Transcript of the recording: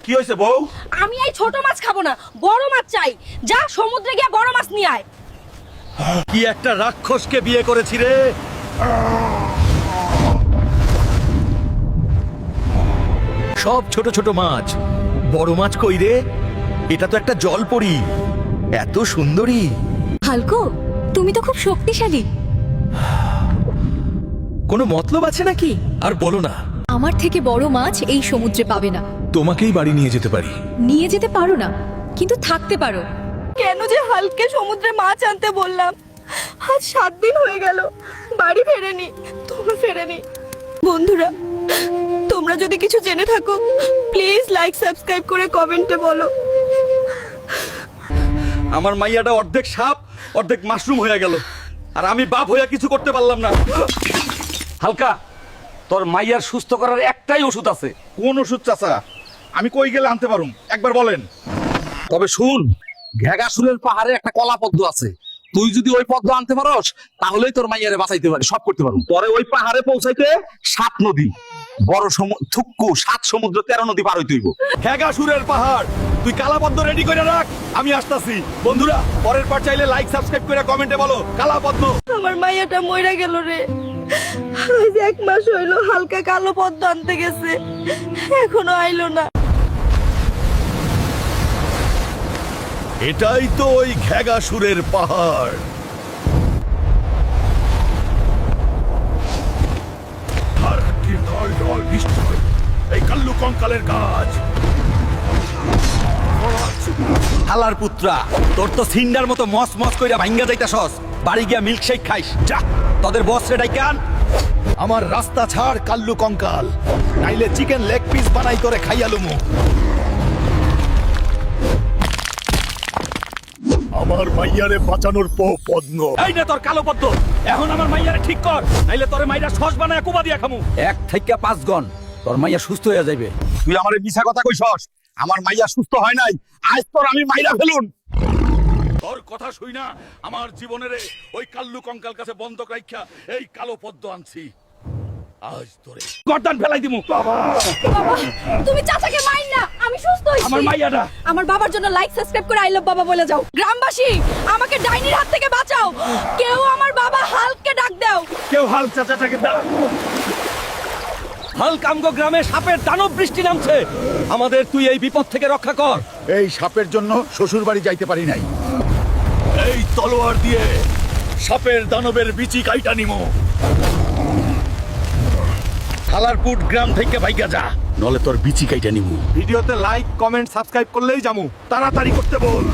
কি হয়েছে বউ? আমি এই ছোট মাছ খাবো না, বড় মাছ চাই। যা সমুদ্রে গিয়ে বড় মাছ নিয়ে আয়। কি একটা রাক্ষসকে বিয়ে করেছি রে। সব ছোট ছোট মাছ, বড় মাছ কই রে? এটা তো একটা জলপরি, এত সুন্দরী। হালকো, তুমি তো খুব শক্তিশালী। কোনো মতলব আছে নাকি? আর বলো না। আমার থেকে বড় মাছ এই সমুদ্রে পাবে না। তোমাকেই বাড়ি নিয়ে যেতে পারি। নিয়ে যেতে পারো না, কিন্তু থাকতে পারো। কেন যে হালকে সমুদ্রে মাছ আনতে বললাম? আজ 7 দিন হয়ে গেল, বাড়ি ফেরেনি, তোমরা ফেরেনি। বন্ধুরা, তোমরা যদি কিছু জেনে থাকো প্লিজ লাইক সাবস্ক্রাইব করে কমেন্টে বলো। আমার মাইয়াটা অর্ধেক সাপ অর্ধেক মাশরুম হয়ে গেল, আর আমি বাপ হইয়া কিছু করতে পারলাম না। হালকা, তোর মাইয়ার সুস্থ করার একটাই ওষুধ আছে। কোন ওষুধ চাচা? আমি কই গেলে আনতে পারুম, একবার বলেন। তবে শুন, ঘেগাসুরের পাহাড়ে একটা কলা পদ্ম আছে। তুই যদি ওই পদ্ম আনতে পারস তাহলেই তোর মাইয়ারে বাঁচাইতে পারি, সব করতে পারবো। পরে ওই পাহাড়ে পৌঁছাইতে 7 নদী, বড় থুক্কু 7 সমুদ্র 13 নদী পার হইতে হইব। হেগাসুরের পাহাড়, তুই কালাপদ্ম রেডি করে রাখ, আমি আসতাছি। বন্ধুরা, পরের পার্ট চাইলে লাইক সাবস্ক্রাইব করে কমেন্টে বলো কালাপদ্ম। আমার মাইয়াটা মইরা গেল রে। আজ 1 মাস হইলো হালকা কালো পদ্ম আনতে গেছে, এখনো আইলো না। এটাই তো ওই ঘেগাসুরের পাহাড়। আর কি ঢল ঢল বৃষ্টি হয়, এই কাল্লু কঙ্কালের কাজ। হালার পুত্রা, তোর তো সিন্ডার মতো মস মস কইরা ভাঙ্গা যাইতাছস। বাড়ি গিয়া মিল্কশেক খাইস যা। তোদের বস রে ডাইকান। আমার রাস্তা ছাড় কাল্লু কঙ্কাল, নাইলে চিকেন লেগ পিস বানাই তোরে খাইয়ালুমু। আমার মাইয়ারে বাঁচানোর পদ্ম। এই নে তোর কালো পদ্ম, এখন আমার মাইয়ারে ঠিক কর, নাইলে তোরে মাইরা সস বানায় কুবা দিয়া খামু। 1 থেকে 5 গণ তোর মাইয়া সুস্থ হয়ে যাবে। তুই আমারে মিছা কথা কইছস, আমার মাইয়া সুস্থ হয় নাই, আজ তোর আমি মাইরা ফেলুন। তোর কথা শুই না আমার জীবনের ওই কাল্লু কঙ্কাল কাছে বন্ধক রাইখা এই কালো পদ্ম আনছি। আজ তোরে গর্দান ফেলাই দিমু। বাবা, বাবা, তুমি চাচাকে মাইর না, আমি সুস্থ হইছি। আমার মাইয়াটা। আমার বাবার জন্য লাইক সাবস্ক্রাইব করে আই লাভ বাবা বলে যাও। গ্রামবাসী, আমাকে ডাইনির হাত থেকে বাঁচাও। কেউ আমার বাবা হালককে ডাক দাও। কেউ হাল চাচাটাকে দাও। হালকা আমগো গ্রামে সাপের দানব বৃষ্টি নামছে, আমাদের তুই এই বিপদ থেকে রক্ষা কর। এই সাপের জন্য শ্বশুর বাড়ি যাইতে পারি নাই। এই তলোয়ার দিয়ে সাপের দানবের বিচি কাইটা নিমো। হালারপুট গ্রাম থেকে ভাইগা যা, নলে তোর বিচি কাইটা নিমু। ভিডিওতে লাইক কমেন্ট সাবস্ক্রাইব করলেই যামু, তাড়াতাড়ি করতে বল।